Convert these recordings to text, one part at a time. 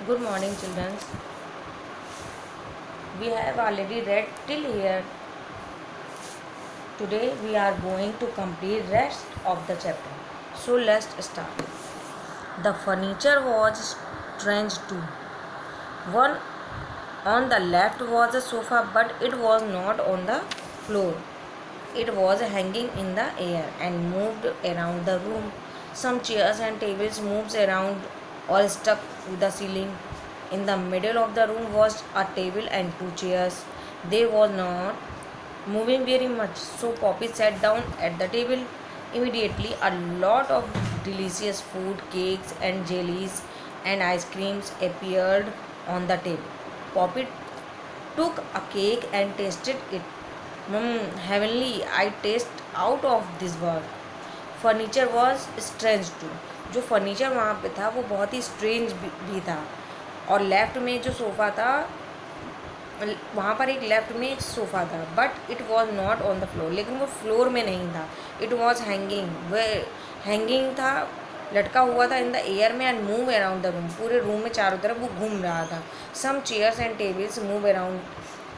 Good morning, children. We have already read till here. Today we are going to complete rest of the chapter. So let's start. The furniture was strange too. One on the left was a sofa, but it was not on the floor. It was hanging in the air and moved around the room. Some chairs and tables moved around or stuck to the ceiling. In the middle of the room was a table and two chairs. They were not moving very much, so Poppy sat down at the table. Immediately, a lot of delicious food, cakes, and jellies and ice creams appeared on the table. Poppy took a cake and tasted it. Heavenly, I taste out of this world. Furniture was strange too. जो furniture वहाँ पे था वो बहुत ही strange भी था. और left में जो सोफ़ा था, वहाँ पर एक लेफ्ट में एक सोफ़ा था, but it was not on the floor. लेकिन वो फ्लोर में नहीं था. It was hanging. वह हैंगिंग था, लटका हुआ था इन द एयर में, and move around the room. पूरे रूम में चारों तरफ वो घूम रहा था. Some chairs and tables move around.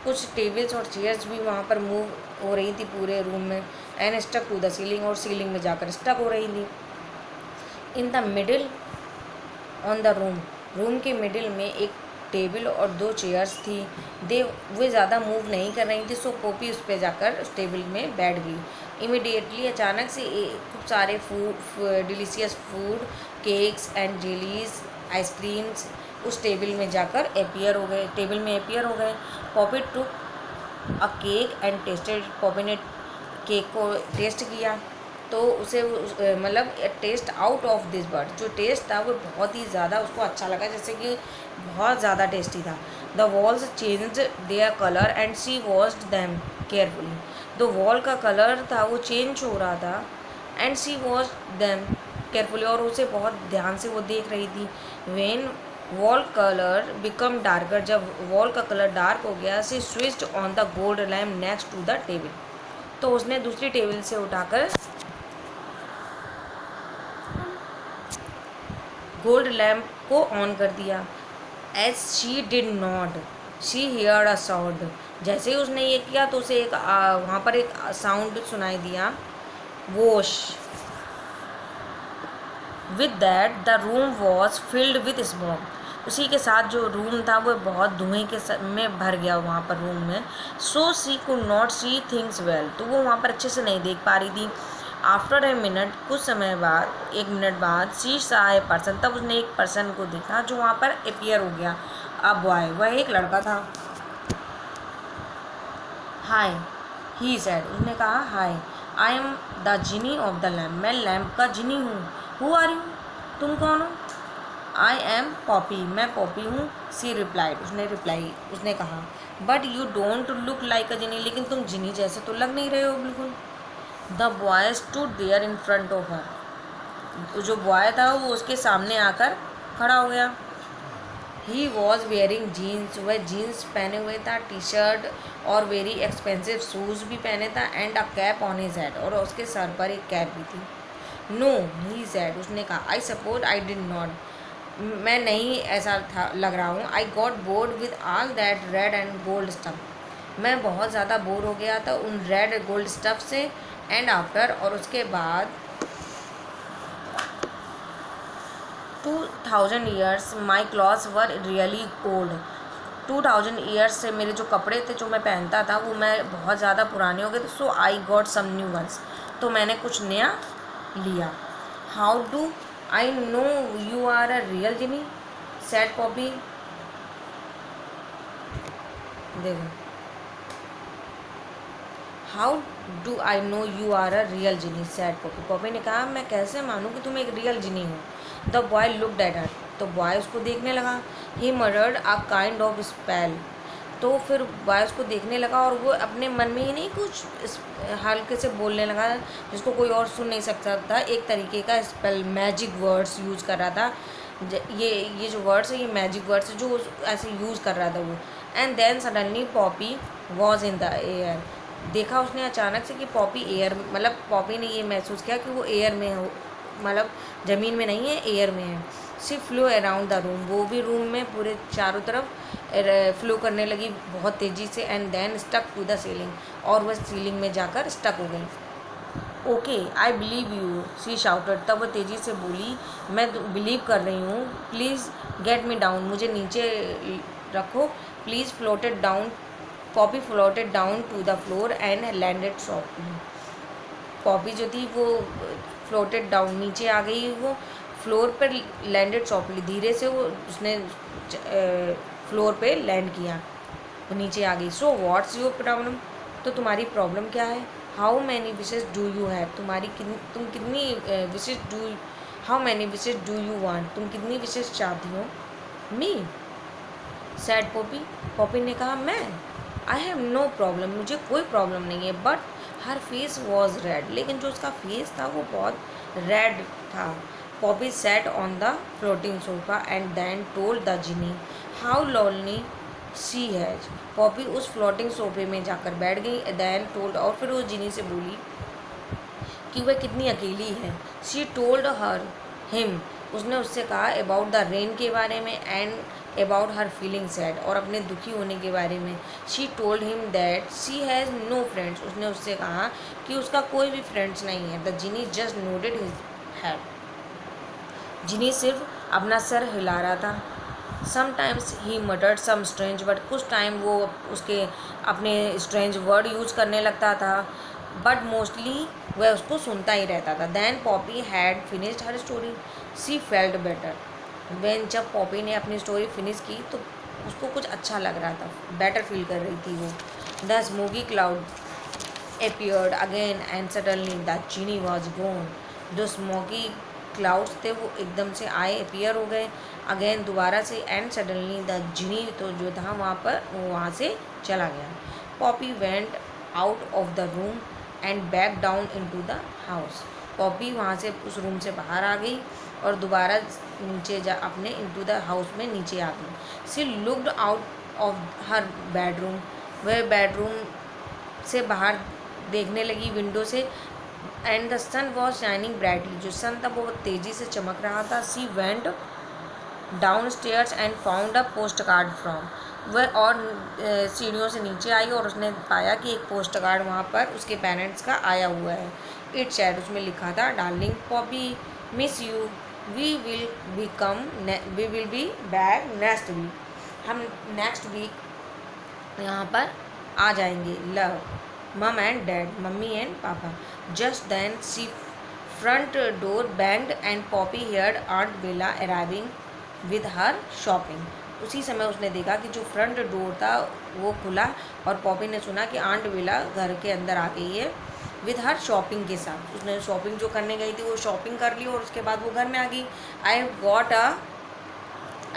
कुछ टेबल्स और चेयर्स भी वहाँ पर मूव हो रही थी पूरे रूम में. And stuck to the ceiling. और सीलिंग में जाकर स्टक हो रही थी. In the middle on the room के मिडिल में एक टेबल और दो चेयर्स थी. वे ज़्यादा मूव नहीं कर रही थी, सो पॉपी उस पर जाकर उस टेबल में बैठ गई. इमीडिएटली अचानक से खूब सारे delicious food, cakes and jellies, ice creams उस टेबल में जाकर अपियर हो गए. Poppy took a cake and tasted. Poppy ने केक को टेस्ट किया तो उसे मतलब taste out of this world. जो टेस्ट था वो बहुत ही ज़्यादा उसको अच्छा लगा, जैसे कि बहुत ज़्यादा टेस्टी था. The walls change their colour and she washed them carefully. तो वॉल का कलर था वो चेंज हो रहा था, and she washed them carefully, और उसे बहुत ध्यान से वो देख रही थी. When wall colour become darker. जब वॉल का कलर डार्क हो गया, she switched on the gold lamp next to the table. तो उसने दूसरी टेबल से उठाकर गोल्ड लैम्प को ऑन कर दिया. As she did not she hear a sound. जैसे ही उसने ये किया तो उसे एक वहाँ पर एक साउंड सुनाई दिया. Wash. With that the room was filled with smoke. उसी के साथ जो रूम था वो बहुत धुएं के में भर गया वहाँ पर रूम में. So she could not see things well. तो वो वहाँ पर अच्छे से नहीं देख पा रही थी. आफ्टर ए मिनट, कुछ समय बाद, एक मिनट बाद, शी सा ए पर्सन. तब उसने एक पर्सन को देखा जो वहाँ पर अपियर हो गया. A boy. वह एक लड़का था. Hi he said. उसने कहा hi. I am the genie of the lamp. मैं लैम्प का जिनी हूँ. Who are you. तुम कौन हो. I am Poppy. मैं पॉपी हूँ. She replied. उसने कहा but you don't look like a genie. लेकिन तुम जिनी जैसे तो लग नहीं रहे हो बिल्कुल. The boy stood there in front of her. जो बॉय था वो उसके सामने आकर खड़ा हो गया. He was wearing jeans. वह जीन्स पहने हुए था, टी शर्ट और वेरी एक्सपेंसिव शूज़ भी पहने था, and a cap on his head. और उसके सर पर एक कैप भी थी. No he said. उसने कहा I suppose I did not. मैं नहीं ऐसा था लग रहा हूँ. I got bored with all that red and gold stuff. मैं बहुत ज़्यादा बोर हो गया था उन रेड गोल्ड स्टफ से. And after. और उसके बाद 2000 years my clothes were really old. 2000 years से मेरे जो कपड़े थे जो मैं पहनता था वो मैं बहुत ज़्यादा पुराने हो गए थे. So I got some new ones. तो मैंने कुछ नया लिया. How do I know you are a real genie said Poppy. देखो, how do I know you are a real genie said Poppy. Poppy ने कहा मैं कैसे मानूँ कि तुम एक रियल जिनी हो. The boy looked at her. तो बॉय उसको देखने लगा. He murdered a kind of spell. तो फिर बॉय उसको देखने लगा और वो अपने मन में ही नहीं कुछ हल्के से बोलने लगा जिसको कोई और सुन नहीं सकता था. एक तरीके का स्पेल, मैजिक वर्ड्स यूज़ कर रहा था. ये जो वर्ड्स है ये मैजिक वर्ड्स है जो ऐसे यूज़ कर रहा था वो. And then suddenly Poppy was in the air. देखा उसने अचानक से कि पॉपी एयर, मतलब पॉपी ने ये महसूस किया कि वो एयर में हो, मतलब ज़मीन में नहीं है, एयर में है. सी फ्लो अराउंड द रूम, वो भी रूम में पूरे चारों तरफ फ्लो करने लगी बहुत तेज़ी से, and then stuck to the ceiling, और वह सीलिंग में जाकर स्टक हो गई। Okay I believe you, she shouted, तब वो तेज़ी से बोली, मैं बिलीव कर रही हूँ, प्लीज़ गेट मी डाउन, मुझे नीचे रखो, please floated down, Poppy floated down to the floor and landed softly, Poppy जो थी वो फ्लोटेड डाउन, नीचे आ गई, वो फ्लोर पर लैंडेड सॉफ्टली, धीरे से वो उसने फ्लोर पे लैंड किया, वो नीचे आ गई। सो व्हाट्स योर प्रॉब्लम, तो तुम्हारी प्रॉब्लम क्या है? How many wishes do you have, तुम कितनी wishes do, how many wishes do you want, तुम कितनी विशेज चाहती हो? मी सैड पॉपी, पॉपी ने कहा मैं, आई हैव नो प्रॉब्लम, मुझे कोई प्रॉब्लम नहीं है, but her face was red, लेकिन जो उसका फेस था वो बहुत रेड था। Poppy sat on the floating sofa and then told the genie how lonely she has, Poppy उस फ्लोटिंग सोफे में जाकर बैठ गई, देन टोल्ड, और फिर वो जिनी से बोली कि वह कितनी अकेली है। शी टोल्ड हर हिम, उसने उससे कहा अबाउट द रेन के बारे में, and about her feeling sad, और अपने दुखी होने के बारे में। She told him that she has no friends, उसने उससे कहा कि उसका कोई भी फ्रेंड्स नहीं है। The genie just nodded his head, genie सिर्फ अपना सर हिला रहा था। Sometimes he muttered some strange word, कुछ टाइम वो उसके अपने स्ट्रेंज वर्ड यूज़ करने लगता था, बट मोस्टली वह उसको सुनता ही रहता था। Then Poppy had finished her story, she felt better, when जब पॉपी ने अपनी स्टोरी फिनिश की तो उसको कुछ अच्छा लग रहा था, बेटर फील कर रही थी वो। The smoky cloud appeared again and suddenly the genie was gone, जो स्मोकी क्लाउड्स थे वो एकदम से आए, अपीयर हो गए अगेन दोबारा से, एंड सडनली द जिनी तो जो था वहाँ पर वो वहाँ से चला गया। Poppy went out of the room and back down into the house, Poppy वहाँ से उस रूम से बाहर आ गई और दोबारा नीचे जा अपने इनटू द हाउस में नीचे आ गई। She looked out of her bedroom, वह बेडरूम से बाहर देखने लगी विंडो से, and the sun was shining brightly, जो सन था वो तेज़ी से चमक रहा था। She went downstairs and found a postcard from, वह और सीढ़ियों से नीचे आई और उसने पाया कि एक पोस्ट कार्ड वहाँ पर उसके पेरेंट्स का आया हुआ है। इट सैड, उसमें लिखा था, darling Poppy miss you, we will be back next week, हम नेक्स्ट वीक यहाँ पर आ जाएंगे, love mum and dad, mummy and papa. Just then the front door banged and Poppy heard aunt Bella arriving with her shopping. उसी समय उसने देखा कि जो फ्रंट डोर था वो खुला और पॉपी ने सुना कि आंट बेला घर के अंदर आ गई है विद हर शॉपिंग के साथ। उसने शॉपिंग जो करने गई थी वो शॉपिंग कर ली और उसके बाद वो घर में आ गई। I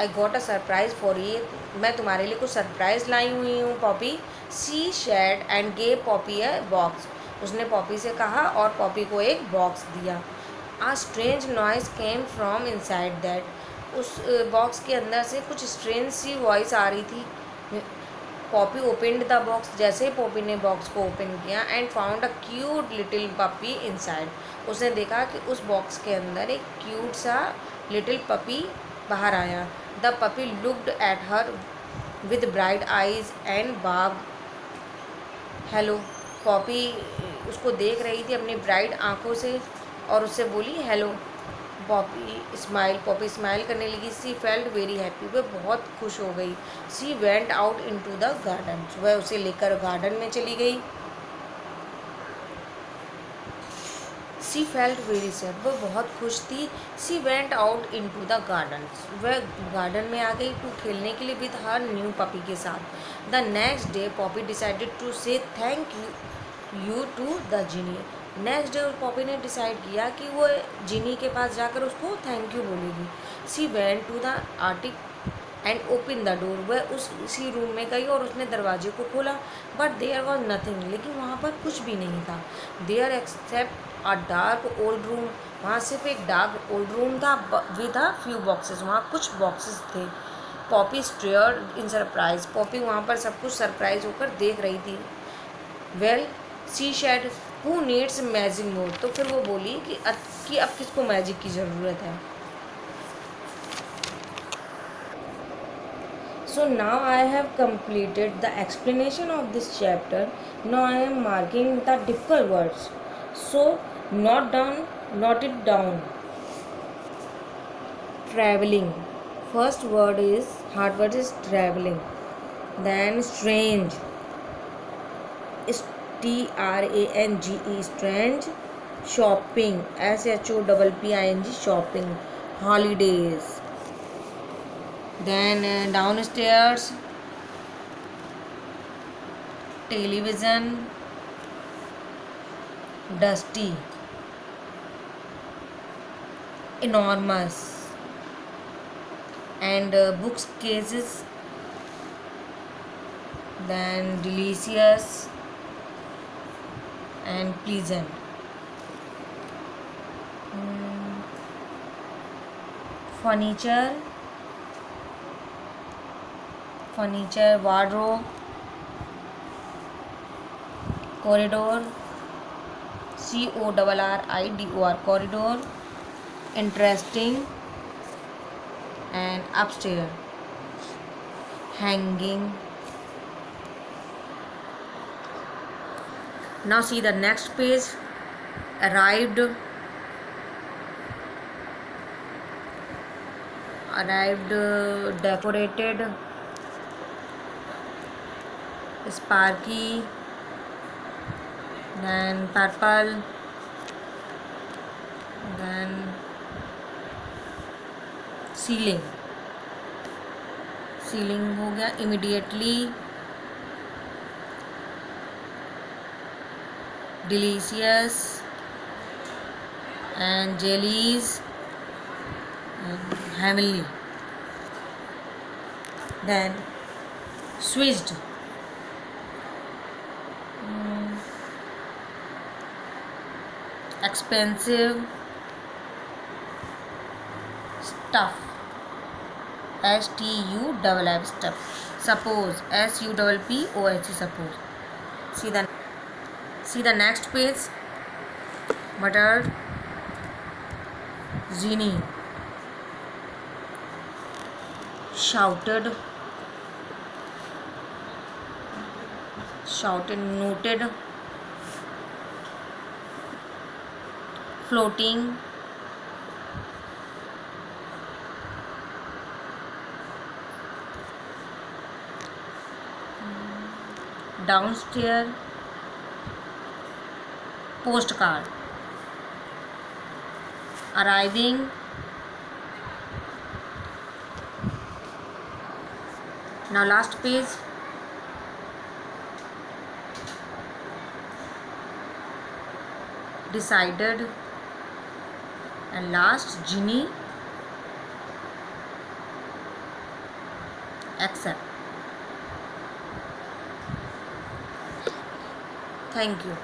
got a surprise for you, मैं तुम्हारे लिए कुछ सरप्राइज़ लाई हुई हूँ Poppy. She said and gave Poppy a box, उसने पॉपी से कहा और पॉपी को एक बॉक्स दिया। A strange noise came from inside that, उस बॉक्स के अंदर से कुछ स्ट्रेंज सी वॉइस आ रही थी। पॉपी ओपनड द बॉक्स, जैसे ही पॉपी ने बॉक्स को ओपन किया and found a cute little puppy inside, उसने देखा कि उस बॉक्स के अंदर एक क्यूट सा लिटिल पपी बाहर आया। The puppy looked at her with bright eyes and Bagh hello, Poppy उसको देख रही थी अपनी ब्राइट आंखों से और उससे बोली हेलो। पॉपी स्माइल करने लगी। सी फेल्ट वेरी हैप्पी, वह बहुत खुश हो गई। She went out into the garden, वह उसे लेकर गार्डन में चली गई। सी फेल्ट वेरी सैड, वह बहुत खुश थी। She went out into the garden, वह गार्डन में आ गई टू खेलने के लिए विद हर न्यू पपी के साथ। The next day Poppy decided to say thank you to the genie, next day Poppy ने डिसाइड किया कि वो जिनी के पास जाकर उसको थैंक यू बोलेगी। She went to the attic and open the door, वह उसी रूम में गई और उसने दरवाजे को खोला। बट देयर वॉज नथिंग, लेकिन वहाँ पर कुछ भी नहीं था। There except a dark old room, वहाँ सिर्फ एक डार्क ओल्ड रूम था विद अ फ्यू बॉक्सेस, वहाँ कुछ बॉक्सेस थे। Poppy stared in surprise, Poppy वहाँ पर सब कुछ सरप्राइज होकर देख रही थी। Well she said who needs magic more, तो फिर वो बोली कि अब किसको मैजिक की ज़रूरत है। So now I have completed the explanation of this chapter. Now I am marking the difficult words. So note it down. Traveling. First word is hard word is traveling. Then strange. Strange. Strange. Shopping. Shopping. Shopping. Holidays. Then downstairs. Television. Dusty. Enormous. And books cases. Then delicious and pleasant. Furniture, wardrobe, corridor, corridor, corridor, interesting, and upstairs, hanging. Now see the next page. Arrived, decorated, sparky, then purple, then ceiling हो गया. Immediately, delicious, and jellies, and heavenly. Then switched, expensive, stuff, STUFF, stuff. Suppose, SUPPOH, suppose. See the next page. Muttered, genie, shouted, noted, floating, downstairs, postcard, arriving. Now last page. Decided, and last genie, accept. Thank you.